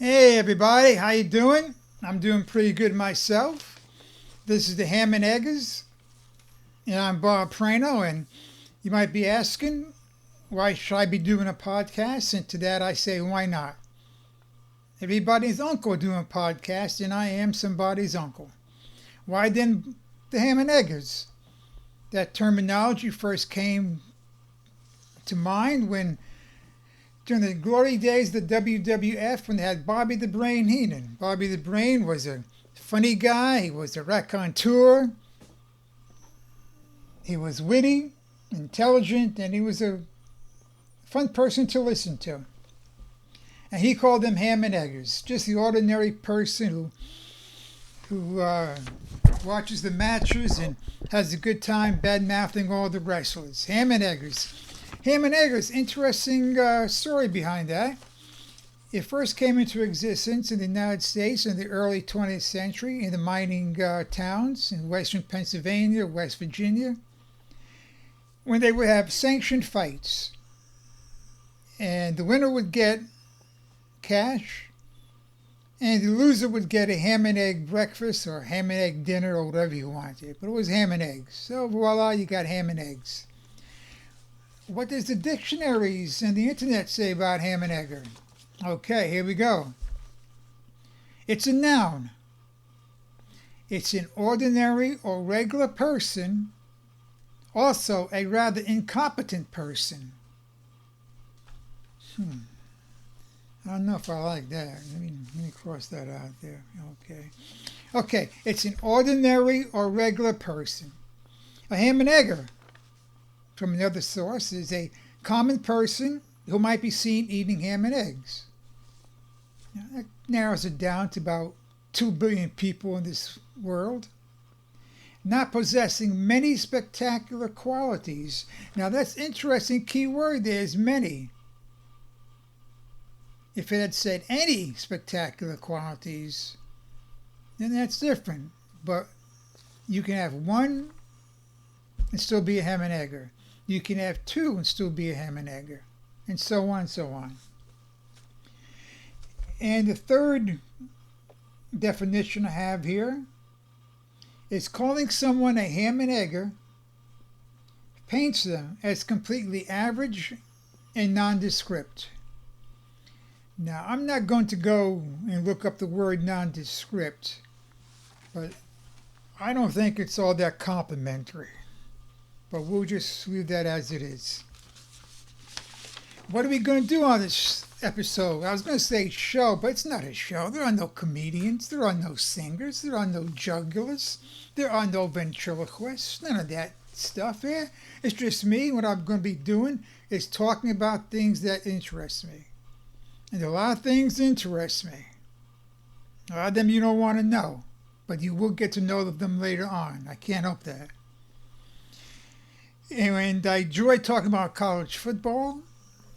Hey everybody, how you doing? I'm doing pretty good myself. This is the Ham and Eggers, and I'm Bob Prano, and you might be asking, why should I be doing a podcast? And to that I say, why not? Everybody's uncle doing a podcast, and I am somebody's uncle. Why then the Ham and Eggers? That terminology first came to mind when during the glory days of the WWF when they had Bobby the Brain Heenan. Bobby the Brain was a funny guy. He was a raconteur. He was witty, intelligent, and he was a fun person to listen to. And he called them ham and eggers, just the ordinary person who watches the matches and has a good time bad mouthing all the wrestlers. Ham and eggers. Ham and eggers, interesting story behind that. It first came into existence in the United States in the early 20th century in the mining towns in western Pennsylvania, West Virginia, when they would have sanctioned fights. And the winner would get cash, and the loser would get a ham and egg breakfast or ham and egg dinner or whatever you wanted. But it was ham and eggs. So voila, you got ham and eggs. What does the dictionaries and the internet say about ham and egger? Okay, here we go. It's a noun. It's an ordinary or regular person, also a rather incompetent person. I don't know if I like that. Let me cross that out there. Okay. Okay, it's an ordinary or regular person. A ham and egger, from another source, is a common person who might be seen eating ham and eggs. Now, that narrows it down to about 2 billion people in this world, not possessing many spectacular qualities. Now that's interesting key word there is many. If it had said any spectacular qualities, then that's different. But you can have one and still be a ham and egger. You can have two and still be a ham and egger, and so on and so on. And the third definition I have here is calling someone a ham and egger paints them as completely average and nondescript. Now, I'm not going to go and look up the word nondescript, but I don't think it's all that complimentary. But we'll just leave that as it is. What are we going to do on this episode? I was going to say show, but it's not a show. There are no comedians. There are no singers. There are no jugglers. There are no ventriloquists. None of that stuff here. It's just me. What I'm going to be doing is talking about things that interest me. And a lot of things interest me. A lot of them you don't want to know, but you will get to know them later on. I can't help that. And I enjoy talking about college football,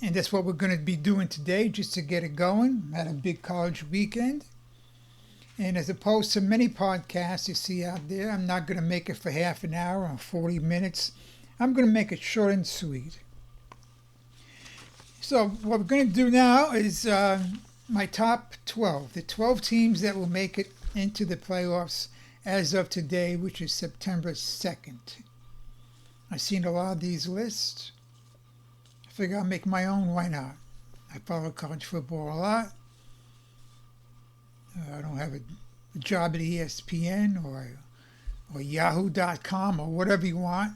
and that's what we're going to be doing today just to get it going. Had a big college weekend. And as opposed to many podcasts you see out there, I'm not going to make it for half an hour or 40 minutes. I'm going to make it short and sweet. So what we're going to do now is my top 12, the 12 teams that will make it into the playoffs as of today, which is September 2nd. I've seen a lot of these lists. I figure I'll make my own. Why not? I follow college football a lot. I don't have a job at ESPN or Yahoo.com or whatever you want.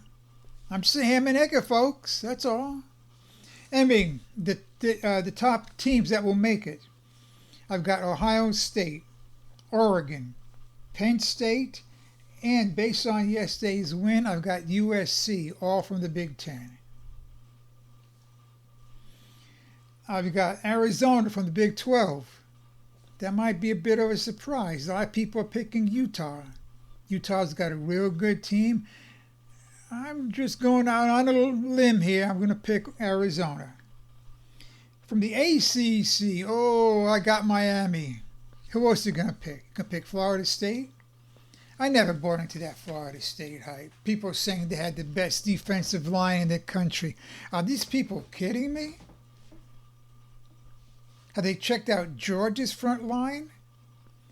I'm just a ham and egger, folks. That's all. I mean, the top teams that will make it. I've got Ohio State, Oregon, Penn State, and based on yesterday's win, I've got USC, all from the Big Ten. I've got Arizona from the Big 12. That might be a bit of a surprise. A lot of people are picking Utah. Utah's got a real good team. I'm just going out on a limb here. I'm going to pick Arizona. From the ACC, I got Miami. Who else are you going to pick? You going to pick Florida State? I never bought into that Florida State hype. People saying they had the best defensive line in the country. Are these people kidding me? Have they checked out Georgia's front line?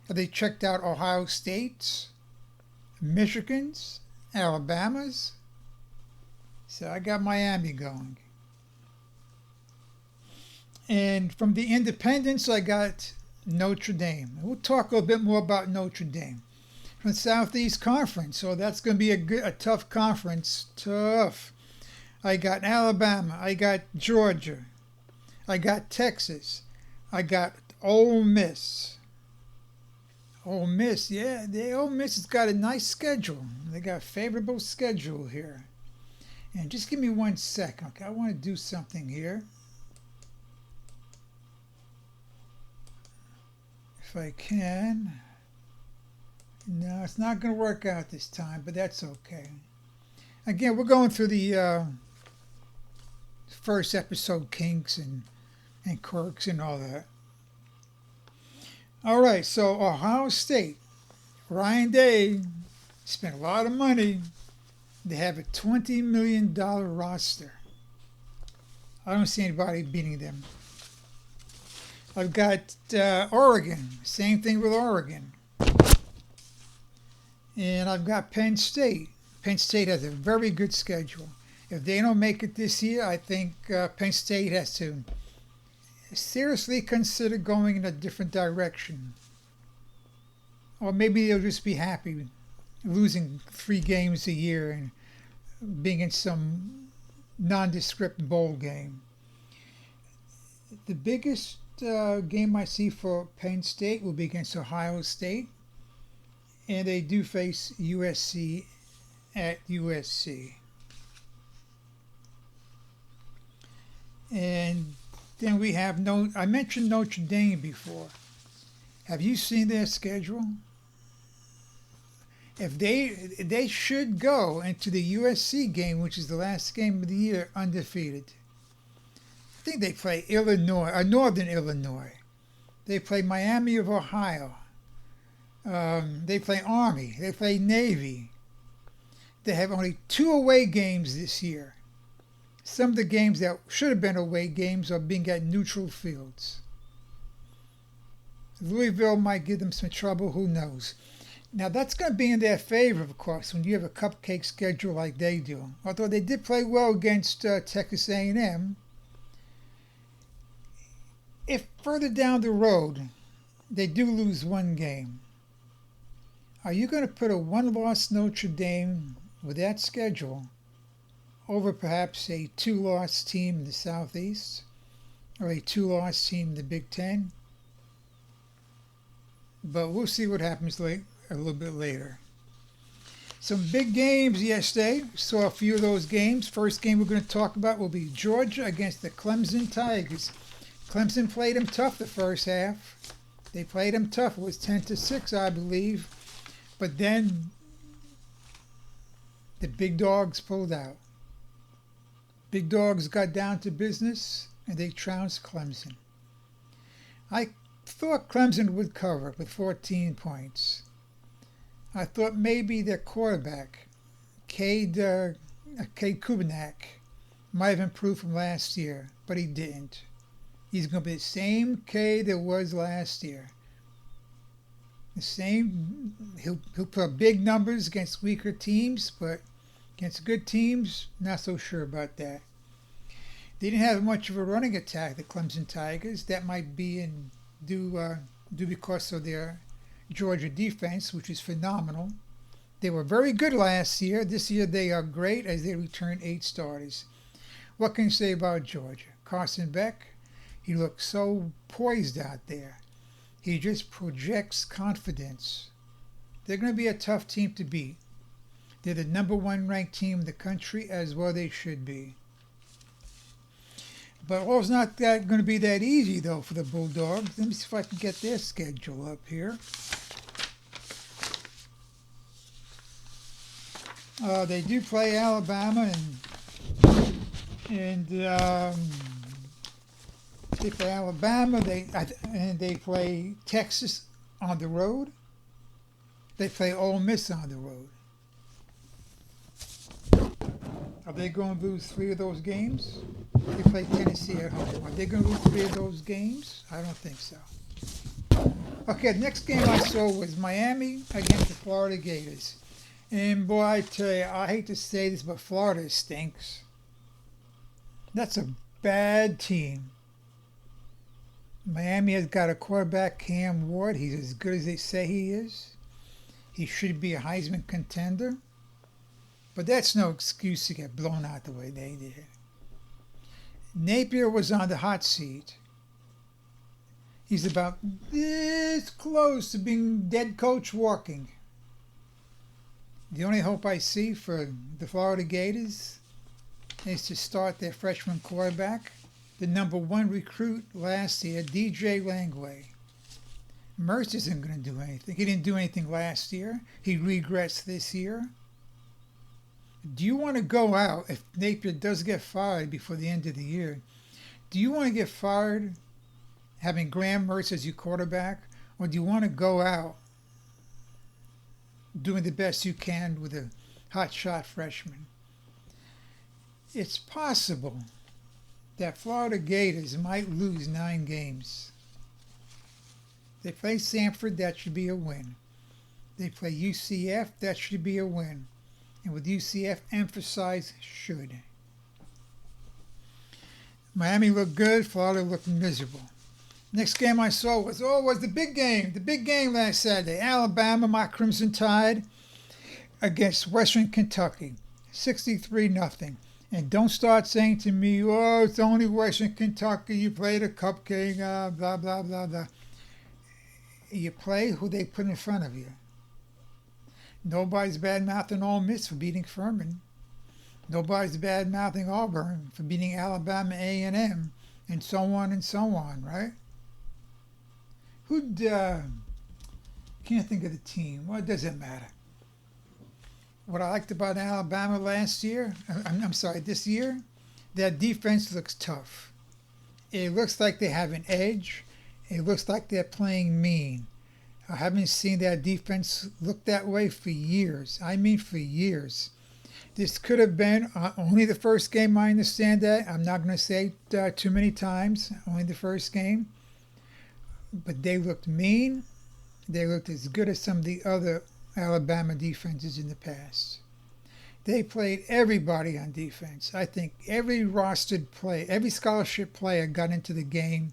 Have they checked out Ohio State's, Michigan's, Alabama's? So I got Miami going. And from the independents, I got Notre Dame. We'll talk a little bit more about Notre Dame. From the Southeast Conference, so that's going to be a tough conference. Tough. I got Alabama. I got Georgia. I got Texas. I got Ole Miss. Ole Miss, yeah, Ole Miss has got a nice schedule. They got a favorable schedule here. And just give me 1 second, okay? I want to do something here. If I can. No, it's not going to work out this time, but that's okay. Again, we're going through the first episode kinks and quirks and all that. All right, so Ohio State, Ryan Day spent a lot of money. They have a $20 million roster. I don't see anybody beating them. I've got Oregon, same thing with Oregon. And I've got Penn State. Penn State has a very good schedule. If they don't make it this year, I think Penn State has to seriously consider going in a different direction. Or maybe they'll just be happy losing 3 games a year and being in some nondescript bowl game. The biggest game I see for Penn State will be against Ohio State. And they do face USC at USC. And then we have I mentioned Notre Dame before. Have you seen their schedule? If they should go into the USC game, which is the last game of the year, undefeated. I think they play Illinois, Northern Illinois. They play Miami of Ohio. They play Army. They play Navy. They have only 2 away games this year. Some of the games that should have been away games are being at neutral fields. Louisville might give them some trouble. Who knows? Now, that's going to be in their favor, of course, when you have a cupcake schedule like they do. Although they did play well against Texas A&M. If further down the road they do lose 1 game, are you going to put a 1-loss Notre Dame with that schedule over perhaps a 2-loss team in the Southeast or a 2-loss team in the Big Ten? But we'll see what happens a little bit later. Some big games yesterday. Saw a few of those games. First game we're going to talk about will be Georgia against the Clemson Tigers. Clemson played them tough the first half. They played them tough. It was 10-6, I believe. But then the big dogs pulled out. Big dogs got down to business, and they trounced Clemson. I thought Clemson would cover with 14 points. I thought maybe their quarterback, Cade Kubiak, might have improved from last year, but he didn't. He's going to be the same Cade that was last year. The same. He'll put up big numbers against weaker teams, but against good teams, not so sure about that. They didn't have much of a running attack, the Clemson Tigers. That might be due because of their Georgia defense, which is phenomenal. They were very good last year. This year they are great as they return 8 starters. What can you say about Georgia? Carson Beck, he looks so poised out there. He just projects confidence. They're going to be a tough team to beat. They're the number 1 ranked team in the country, as well they should be. But it's not going to be that easy, though, for the Bulldogs. Let me see if I can get their schedule up here. They do play Alabama, and they play Alabama. They play Texas on the road. They play Ole Miss on the road. Are they going to lose 3 of those games? They play Tennessee at home. Are they going to lose 3 of those games? I don't think so. Okay, the next game I saw was Miami against the Florida Gators. And boy, I tell you, I hate to say this, but Florida stinks. That's a bad team. Miami has got a quarterback, Cam Ward. He's as good as they say he is. He should be a Heisman contender. But that's no excuse to get blown out the way they did. Napier was on the hot seat. He's about this close to being dead coach walking. The only hope I see for the Florida Gators is to start their freshman quarterback, the #1 recruit last year, DJ Langway. Mertz isn't going to do anything. He didn't do anything last year. He regrets this year. Do you want to go out, if Napier does get fired before the end of the year, do you want to get fired having Graham Mertz as your quarterback, or do you want to go out doing the best you can with a hotshot freshman? It's possible that Florida Gators might lose 9 games. They play Samford, that should be a win. They play UCF, that should be a win. And with UCF, emphasize should. Miami looked good, Florida looked miserable. Next game I saw was the big game last Saturday. Alabama, my Crimson Tide, against Western Kentucky, 63-0. And don't start saying to me, oh, it's only Western Kentucky, you played a cupcake, blah, blah, blah, blah. You play who they put in front of you. Nobody's bad-mouthing Ole Miss for beating Furman. Nobody's bad-mouthing Auburn for beating Alabama A&M, and so on, right? Can't think of the team. Well, it doesn't matter. What I liked about Alabama this year, their defense looks tough. It looks like they have an edge. It looks like they're playing mean. I haven't seen that defense look that way for years. I mean for years. This could have been only the first game, I understand that. I'm not going to say it too many times, only the first game. But they looked mean. They looked as good as some of the other Alabama defenses in the past. They played everybody on defense. I think every rostered play, every scholarship player got into the game,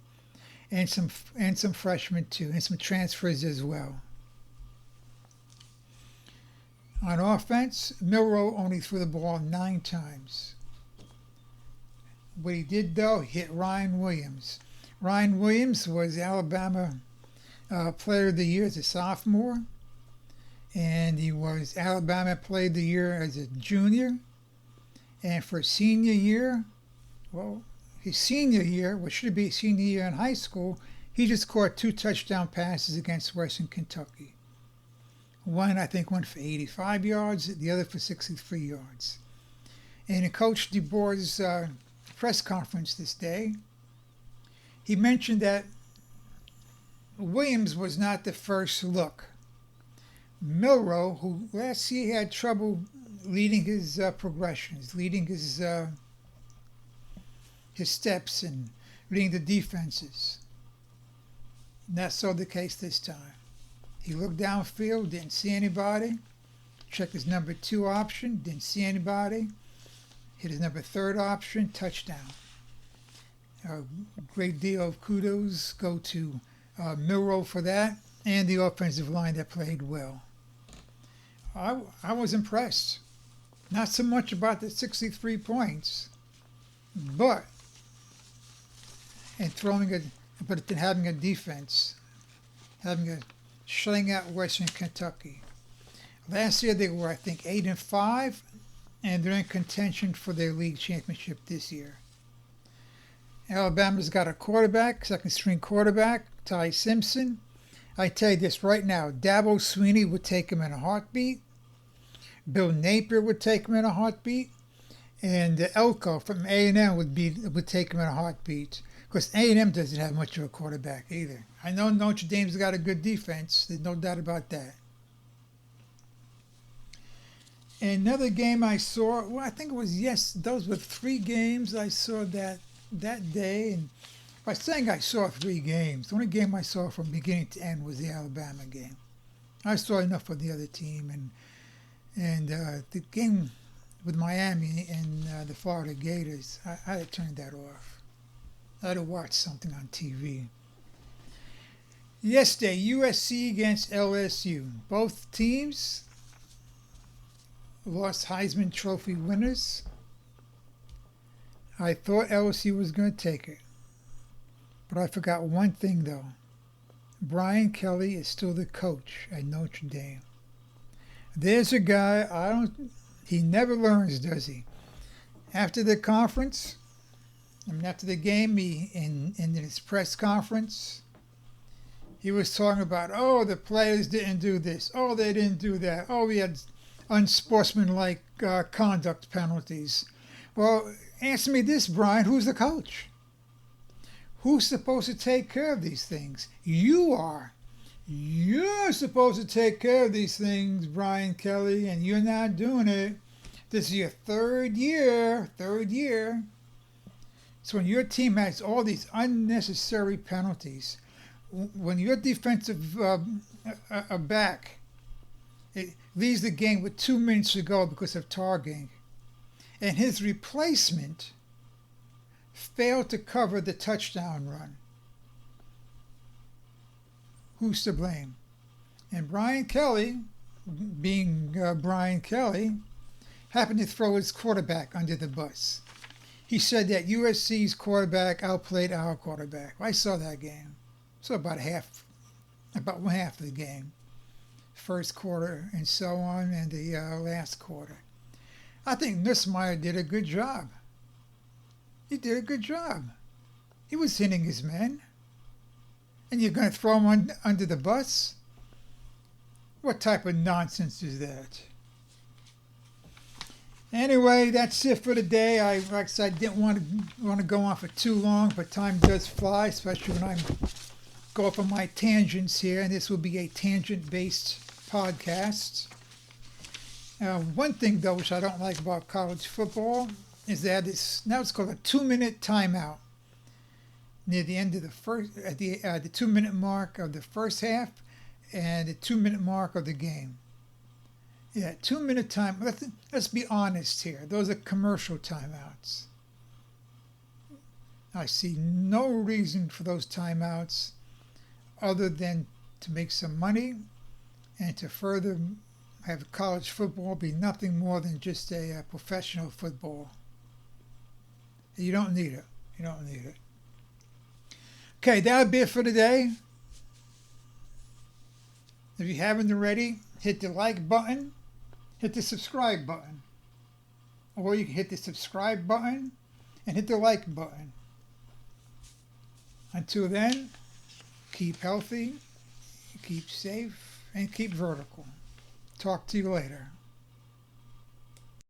and some freshmen too, and some transfers as well. On offense, Milroe only threw the ball 9 times. What he did, though, hit Ryan Williams. Ryan Williams was Alabama Player of the Year as a sophomore, and he was Alabama Player of the Year as a junior. And for senior year, his senior year, which should be senior year in high school, he just caught 2 touchdown passes against Western Kentucky. One for 85 yards, the other for 63 yards. And in Coach DeBoer's press conference this day, he mentioned that Williams was not the first look. Milroe, who last year had trouble leading his progressions, leading his steps and reading the defenses. And that's so the case this time. He looked downfield, didn't see anybody. Checked his number 2 option, didn't see anybody. Hit his number 3 option, touchdown. A great deal of kudos go to Milroe for that, and the offensive line that played well. I was impressed. Not so much about the 63 points, but having a defense, shutting out Western Kentucky. Last year they were, 8-5, and they're in contention for their league championship this year. Alabama's got a quarterback, second-string quarterback, Ty Simpson. I tell you this right now, Dabo Swinney would take him in a heartbeat. Bill Napier would take him in a heartbeat. And Elko from A&M would take him in a heartbeat. Because A&M doesn't have much of a quarterback either. I know Notre Dame's got a good defense. There's no doubt about that. Another game I saw, well, I think it was, yes, those were 3 games I saw that day. And by saying I saw 3 games, the only game I saw from beginning to end was the Alabama game. I saw enough of the other team, and the game with Miami and the Florida Gators, I had to turn that off. I had to watch something on TV. Yesterday, USC against LSU. Both teams lost Heisman Trophy winners. I thought LSU was going to take it. But I forgot one thing, though. Brian Kelly is still the coach at Notre Dame. There's a guy, he never learns, does he? After the conference, after the game, in his press conference, he was talking about, the players didn't do this. They didn't do that. We had unsportsmanlike conduct penalties. Well, answer me this, Brian. Who's the coach? Who's supposed to take care of these things? You are. You're supposed to take care of these things, Brian Kelly, and you're not doing it. This is your third year. So when your team has all these unnecessary penalties, when your defensive back leaves the game with 2 minutes to go because of targeting, and his replacement failed to cover the touchdown run, who's to blame? And Brian Kelly, being Brian Kelly, happened to throw his quarterback under the bus. He said that USC's quarterback outplayed our quarterback. I saw that game. So about one half of the game. First quarter and so on, and the last quarter. I think Nussmeier did a good job. He did a good job. He was hitting his men. And you're going to throw him under the bus? What type of nonsense is that? Anyway, that's it for today. Like I said, I didn't want to go on for too long, but time does fly, especially when I go off on my tangents here, and this will be a tangent-based podcast. One thing, though, which I don't like about college football is that now it's called a 2-minute timeout near the end of the first, at the 2-minute mark of the first half and the 2-minute mark of the game. Yeah, 2-minute time. Let's be honest here. Those are commercial timeouts. I see no reason for those timeouts other than to make some money and to further have college football be nothing more than just a professional football. You don't need it. You don't need it. Okay, that'll be it for today. If you haven't already, hit the like button, hit the subscribe button. Or you can hit the subscribe button and hit the like button. Until then, keep healthy, keep safe, and keep vertical. Talk to you later.